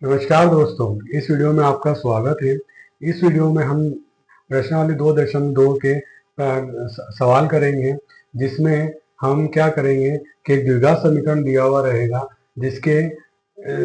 नमस्कार दोस्तों, इस वीडियो में आपका स्वागत है। इस वीडियो में हम प्रश्नावली 2.2 के सवाल करेंगे, जिसमें हम क्या करेंगे कि एक द्विघात समीकरण दिया हुआ रहेगा, जिसके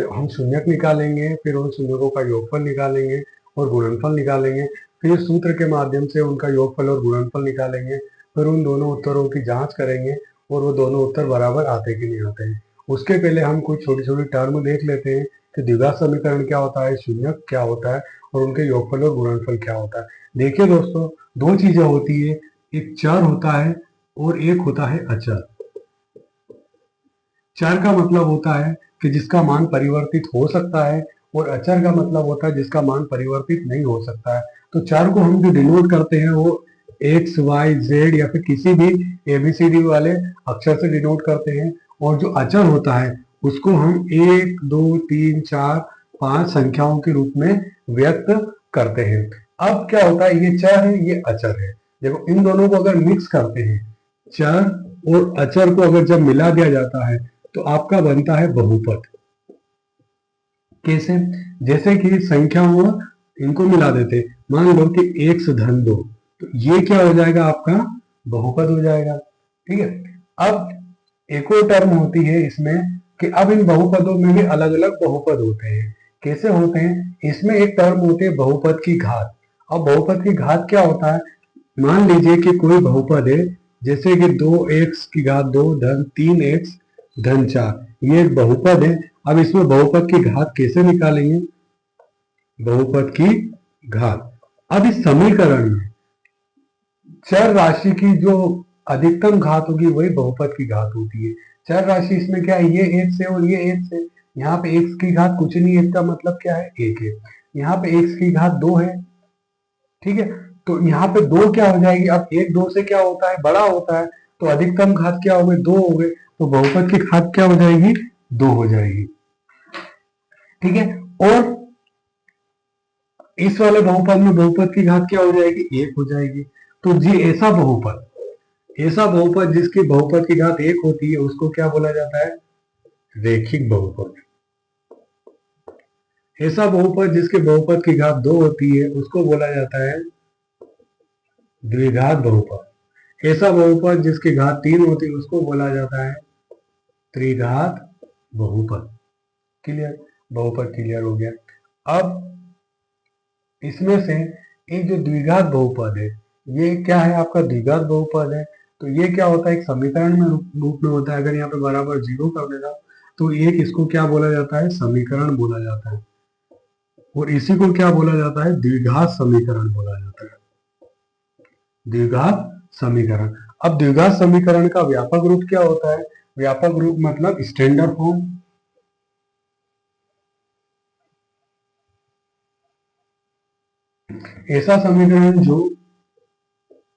हम शून्यक निकालेंगे, फिर उन शून्यकों का योगफल निकालेंगे और गुणनफल निकालेंगे, फिर सूत्र के माध्यम से उनका योगफल और गुणनफल निकालेंगे, फिर उन दोनों उत्तरों की जांच करेंगे और वो दोनों उत्तर बराबर आते कि नहीं आते हैं। उसके पहले हम कुछ छोटी छोटी टर्म देख लेते हैं कि द्विघात समीकरण क्या होता है, शून्यक क्या होता है और उनके योगफल और गुणनफल क्या होता है। देखिए दोस्तों, दो चीजें होती है, एक चर होता है और एक होता है अचर। चर का मतलब होता है कि जिसका मान परिवर्तित हो सकता है और अचर का मतलब होता है जिसका मान परिवर्तित नहीं हो सकता है। तो चर को हम जो डिनोट करते हैं वो एक्स वाई जेड या फिर किसी भी एबीसीडी वाले अक्षर से डिनोट करते हैं, और जो अचर होता है उसको हम 1 2 3 4 5 संख्याओं के रूप में व्यक्त करते हैं। अब क्या होता है, ये चर है, ये अचर है। देखो, इन दोनों को अगर मिक्स करते हैं, चर और अचर को अगर जब मिला दिया जाता है तो आपका बनता है बहुपद। कैसे? जैसे कि संख्याओं इनको मिला देते, मान लो कि x धन 2, तो ये क्या हो जाएगा, आपका बहुपद हो जाएगा। ठीक है। अब एक और टर्म होती है इसमें कि अब इन बहुपदों में भी अलग अलग बहुपद होते हैं। कैसे होते हैं? इसमें एक टर्म होती है बहुपद की घात। अब बहुपद की घात क्या होता है? मान लीजिए कि कोई बहुपद है, जैसे कि 2x की घात 2 धन 3x धन 4, ये एक बहुपद है। अब इसमें बहुपद की घात कैसे निकालेंगे? बहुपद की घात, अब इस समीकरण में चर राशि की जो अधिकतम घात होगी वही बहुपद की घात होती है। चर राशि इसमें क्या है, ये x है और ये x है। यहाँ पे x की घात कुछ नहीं है, इसका मतलब क्या है, 1 है। यहाँ पे x की घात 2 है। ठीक है। तो यहाँ पे 2 क्या हो जाएगी, अब 1 2 से क्या होता है, बड़ा होता है, तो अधिकतम घात क्या हो गई, 2 हो गए, तो बहुपद की घात क्या हो जाएगी, 2 हो जाएगी। ठीक है। और इस वाले बहुपद में बहुपद की घात क्या हो जाएगी, 1 हो जाएगी। तो जी ऐसा बहुपद जिसकी बहुपद की घात 1 होती है उसको क्या बोला जाता है, रेखिक बहुपद। ऐसा बहुपद जिसके बहुपद की घात 2 होती है उसको बोला जाता है द्विघात बहुपद। ऐसा बहुपद जिसकी घात 3 होती है उसको बोला जाता है त्रिघात बहुपद। क्लियर? बहुपद क्लियर हो गया। अब इसमें से एक जो द्विघात बहुपद है, ये क्या है, आपका द्विघात बहुपद है। तो ये क्या होता है, एक समीकरण में रूप में होता है। अगर यहाँ पे बराबर 0 कर देगा तो एक इसको क्या बोला जाता है, समीकरण बोला जाता है, और इसी को क्या बोला जाता है, द्विघात समीकरण बोला जाता है। द्विघात समीकरण। अब द्विघात समीकरण का व्यापक रूप क्या होता है? व्यापक रूप मतलब स्टैंडर्ड फॉर्म। ऐसा समीकरण जो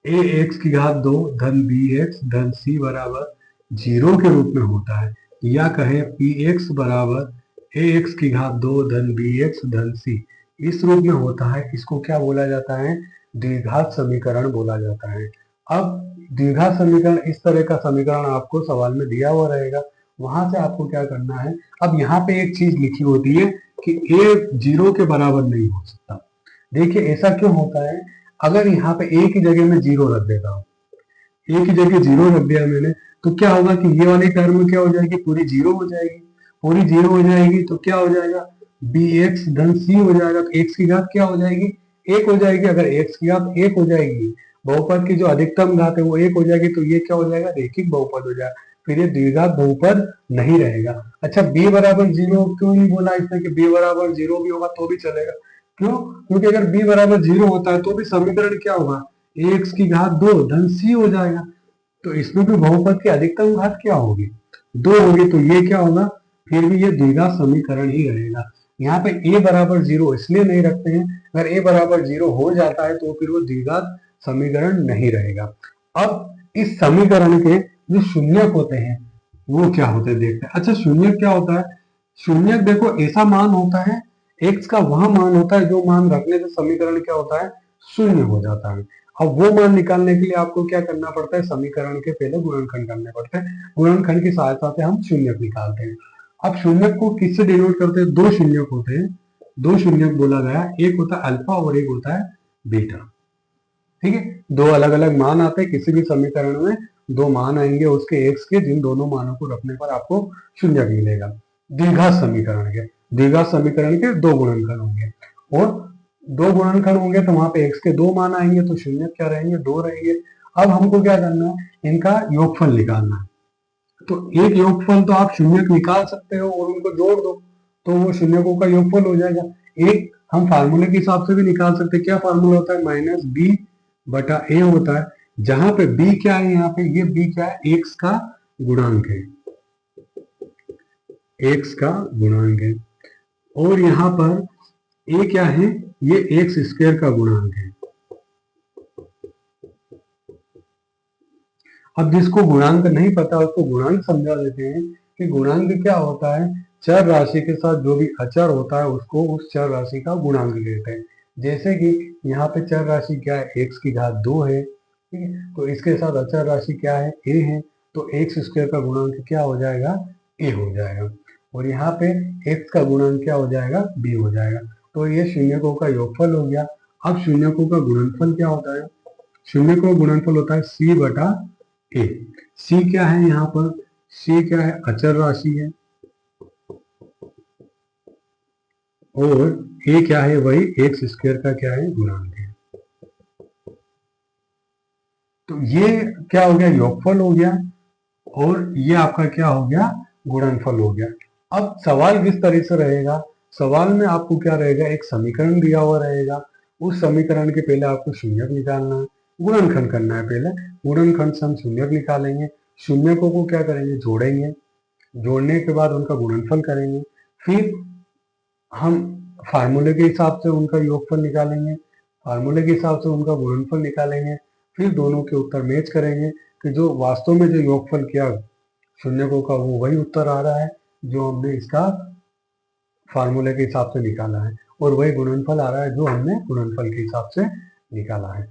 ए एक्स की घात 2 धन बी एक्स धन सी बराबर 0 के रूप में होता है, या कहे पी एक्स बराबर ए एक्स की घात 2 धन बी एक्स धन सी, इस रूप में होता है, इसको क्या बोला जाता है, द्विघात समीकरण बोला जाता है। अब द्विघात समीकरण, इस तरह का समीकरण आपको सवाल में दिया हुआ रहेगा, वहां से आपको क्या करना है, अब यहाँ पे एक चीज लिखी होती है कि ए 0 के बराबर नहीं हो सकता। देखिए ऐसा क्यों होता है, अगर यहाँ पे एक ही जगह में 0 रख देता हूँ, एक ही जगह 0 रख दिया मैंने, तो क्या होगा कि ये वाली टर्म क्या हो जाएगी, पूरी 0 हो जाएगी। पूरी 0 हो जाएगी तो क्या हो जाएगा, बी एक्स धन सी हो जाएगा। तो एक्स की घात क्या हो जाएगी, 1 हो जाएगी। अगर एक्स की घात 1 हो जाएगी, बहुपद की जो अधिकतम घात है वो 1 हो जाएगी, तो ये क्या हो जाएगा, रेखिक बहुपद हो जाएगा। फिर ये द्विघात बहुपद नहीं रहेगा। अच्छा, b बराबर 0 क्यों नहीं बोला इसने कि b बराबर 0 भी होगा तो भी चलेगा? क्यों? क्योंकि अगर b बराबर 0 होता है तो भी समीकरण क्या होगा, एक्स की घात 2 धन सी हो जाएगा। तो इसमें भी बहुपद की अधिकतम घात क्या होगी, 2 होगी। तो ये क्या होगा, फिर भी ये द्विघात समीकरण ही रहेगा। यहाँ पे a बराबर 0 इसलिए नहीं रखते हैं, अगर a बराबर 0 हो जाता है तो फिर वो द्विघात समीकरण नहीं रहेगा। अब इस समीकरण के जो शून्यक होते हैं वो क्या होते हैं देखते हैं। अच्छा, शून्यक क्या होता है? शून्यक देखो ऐसा मान होता है, x का वह मान होता है जो मान रखने से समीकरण क्या होता है, शून्य हो जाता है। अब वो मान निकालने के लिए आपको क्या करना पड़ता है, समीकरण के पहले गुणनखंड करने पड़ते हैं। गुणनखंड की सहायता से हम शून्यक निकालते हैं। अब शून्यक को किससे डिनोट करते हैं? दो शून्यक होते हैं, दो शून्यक बोला गया, एक होता है अल्फा और एक होता है बीटा। ठीक है, दो अलग अलग मान आते हैं किसी भी समीकरण में, दो मान आएंगे उसके एक्स के, जिन दोनों मानों को रखने पर आपको शून्यक मिलेगा। द्विघात समीकरण के दो गुणनखंड होंगे, और दो गुणनखंड होंगे तो वहां पे एक्स के दो मान आएंगे, तो शून्यक क्या रहेंगे? दो रहेंगे। अब हमको क्या करना है? इनका योगफल निकालना है। तो एक योगफल तो आप शून्यक निकाल सकते हो और उनको जोड़ दो, तो वो शून्यकों का योगफल हो जाएगा। एक हम फार्मूले के हिसाब से भी निकाल सकते हैं। क्या फार्मूला होता है? माइनस बी बटा ए होता है, जहां पे बी क्या है? यहाँ पे ये बी क्या है? एक्स का गुणांक है, एक्स का गुणांक है। और यहाँ पर ए क्या है? ये एक्स स्क्वायर का गुणांक है। अब जिसको गुणांक नहीं पता उसको गुणांक समझा देते हैं कि गुणांक क्या होता है? चर राशि के साथ जो भी अचर होता है उसको उस चर राशि का गुणांक कहते हैं। जैसे कि यहाँ पे चर राशि क्या है? एक्स की घात 2 है, ठीक है, तो इसके साथ अचर राशि क्या है? ए है, तो एक्स स्क्वायर का गुणांक क्या हो जाएगा? ए हो जाएगा। और यहाँ पे एक्स का गुणांक क्या हो जाएगा? बी हो जाएगा। तो ये शून्यकों का योगफल हो गया। अब शून्यकों का गुणनफल क्या होता है? शून्यकों का गुणनफल होता है सी बटा ए। सी क्या है? यहाँ पर सी क्या है? अचर राशि है, और ए क्या है? वही एक्स स्क्वायर का क्या है? गुणांक है। तो ये क्या हो गया? योगफल हो गया, और ये आपका क्या हो गया? गुणनफल हो गया। अब सवाल किस तरह से रहेगा? सवाल में आपको क्या रहेगा? एक समीकरण दिया हुआ रहेगा, उस समीकरण के पहले आपको शून्यक निकालना है, गुणनखंड करना है। पहले गुणनखंड से हम शून्यक निकालेंगे, शून्यकों को क्या करेंगे? जोड़ेंगे, जोड़ने के बाद उनका गुणनफल करेंगे, फिर हम फार्मूले के हिसाब से उनका योगफल निकालेंगे, फार्मूले के हिसाब से उनका गुणनफल निकालेंगे, फिर दोनों के उत्तर मैच करेंगे कि जो वास्तव में जो योगफल किया शून्यकों का वो वही उत्तर आ रहा है जो हमने इसका फार्मूले के हिसाब से निकाला है, और वही गुणनफल आ रहा है जो हमने गुणनफल के हिसाब से निकाला है।